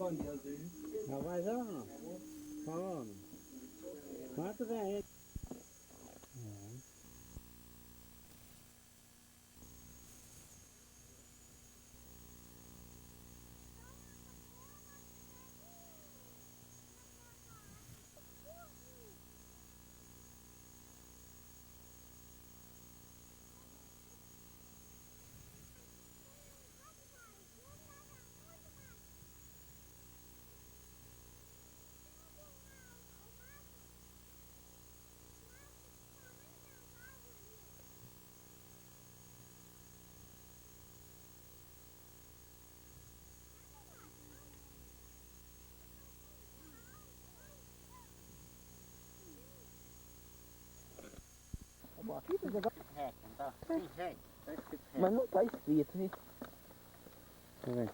Já vai já, não? Falando. Quanto vem aí? Aqui tá jogando. Rec, não tá? Tem rec. Tá escrito rec. Mas não tá escrito, hein? Deixa eu ver.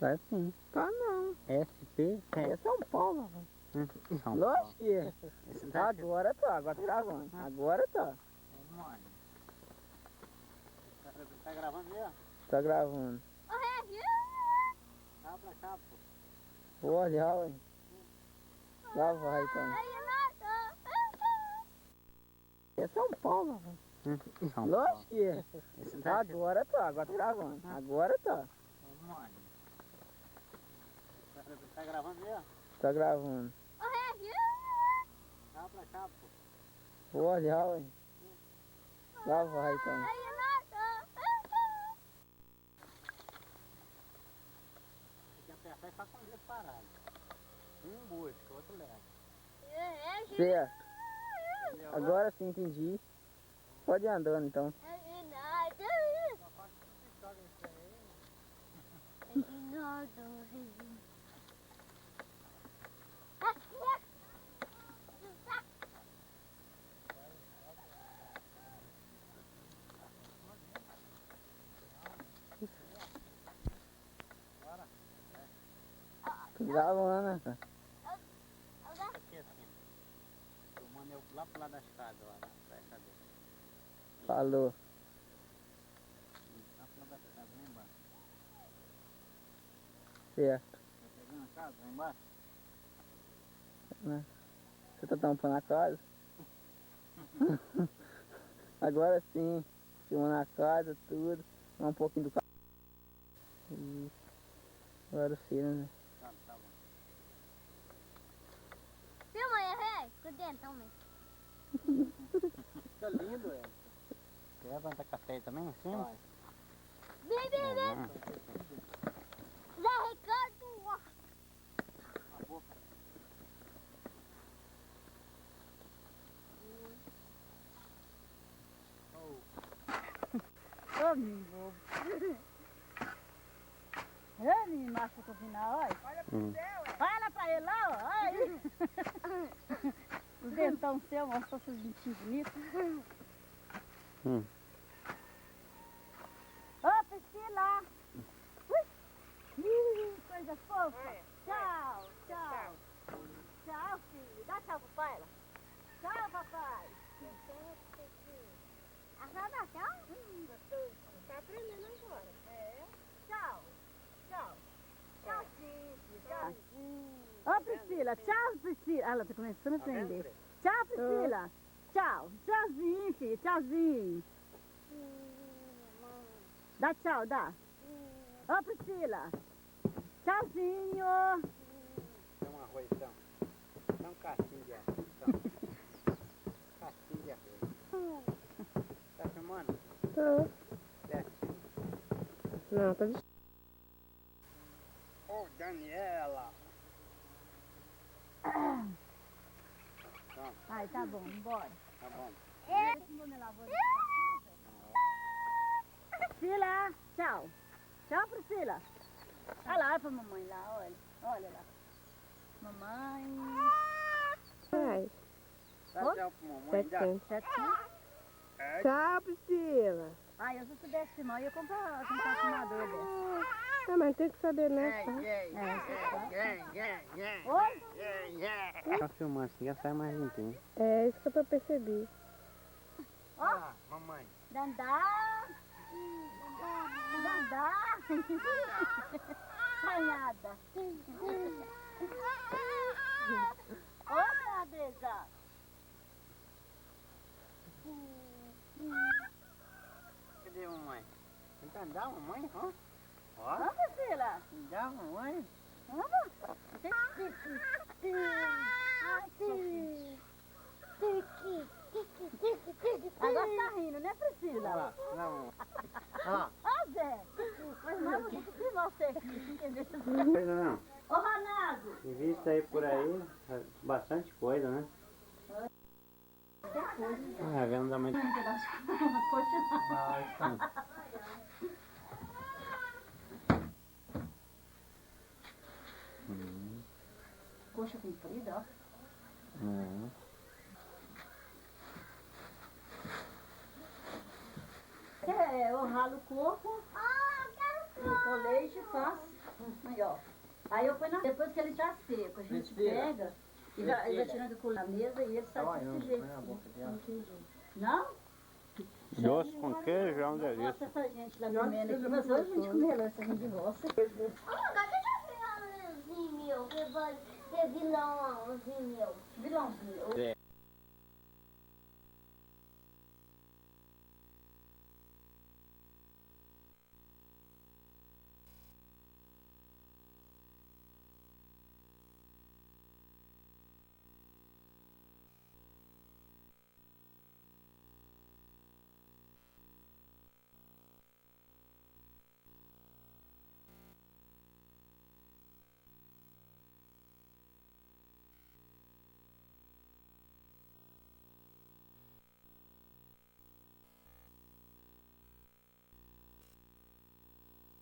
Tá assim. Tá não. SP É São Paulo, rapaz. São Paulo. Lógico que é. Esse tá escrito. Agora tá gravando. Agora tá. Mano. Tá gravando mesmo? Tá gravando. Cá pra cá, pô. Vou olhar, ué. Lá vai, então. É São Paulo, rapaz. São Paulo. Lógico que é. Esse tá escrito. Agora tá gravando. Agora tá. Mano. Tá gravando mesmo? Tá gravando. Cá pra cá, pô. Vou olhar, ué. Lá vai, então. Tem que apertar e ficar com o dedo parado. Um busca, outro leva. Certo. Agora sim entendi. Pode ir andando, então. Tô gravando, né, cara? Aqui assim. Eu mando eu lá pro lado da escada, lá. Pra essa dele. Falou. Lá pro lado da escada, lá embaixo. Certo. Tá pegando a casa, lá embaixo? Né? Você tá tampando a casa? Agora sim. Filmando a casa, tudo. Um pouquinho do carro. Isso. Agora sim, né? Tá bom. Filma aí, velho. Com o dentão mesmo. Fica lindo, é. Quer levantar café aí também, assim? Vai. Vem, vem, vem. Zé Ricardo. A boca. Ô, menino bobo. Ô, menino macho do final, olha. Olha pro céu, olha pra ele lá, ó. Olha aí. O dentão seu, mostra esses bichinhos bonitos. Ô, Priscila. Coisa fofa. Tchau, tchau. Tchau, filho. Dá tchau, papai. Tchau, papai. A senhora dá tchau? Gostoso. Tá aprendendo agora. É. Tchau. Tchau. Tchauzinho. Tchauzinho. Ô, Priscila. Tchau, Priscila. Ela tá começando a aprender. Tchau, Priscila. Tchau. Tchauzinho, filho. Tchauzinho. Dá tchau, dá. Ô, Priscila. Tchauzinho. Tem um arroz, então. Tem um casquinho de arroz, então. Casquinho de arroz. Tá filmando? Tô. Certinho. Não, tá vestido. Ô, Daniela. Pronto, Ai, tá bom, bora. tá bom. Priscila, tchau. Tchau, Priscila. Olha lá, olha pra mamãe lá, olha. Olha lá. Mamãe. Ai, Dá tchau pro mamãe, dá. 700. Certinho. Tchau, Priscila. Ai, eu se soubesse filmar, eu ia comprar um filmador dessa. Ah, mas tem que saber, né? Tá? Oi? Tá filmando assim, já sai mais limpinho. É isso que eu percebi. Ó, mamãe. Dandá. Dandá. Banhada. Ô, Adesa. Cadê a mamãe? Então dá a mamãe, ó. Ó, Vamos, Priscila. dá a mamãe. Agora tá rindo, né, Priscila? Olha lá, não. Ó, Ó, Zé. Mas não, vou ter que filmar você aqui, entendeu? coisa não. Ô, Ronaldo. Em vista aí por aí, bastante coisa, né? Ah, vendo da mãe. Coxa comprida, ó. Eu ralo o coco, com leite e faço. Aí, ó. Aí eu ponho na... Depois que ele tá seco, a gente pega e vai tirando o coco na mesa e ele sai desse jeito. Não? Doce com queijo é um delícia. Nossa, essa gente lá comendo aqui, mas hoje a gente comeu essa gente de roça. Vilãozinho meu, que vilãozinho meu. Vilãozinho.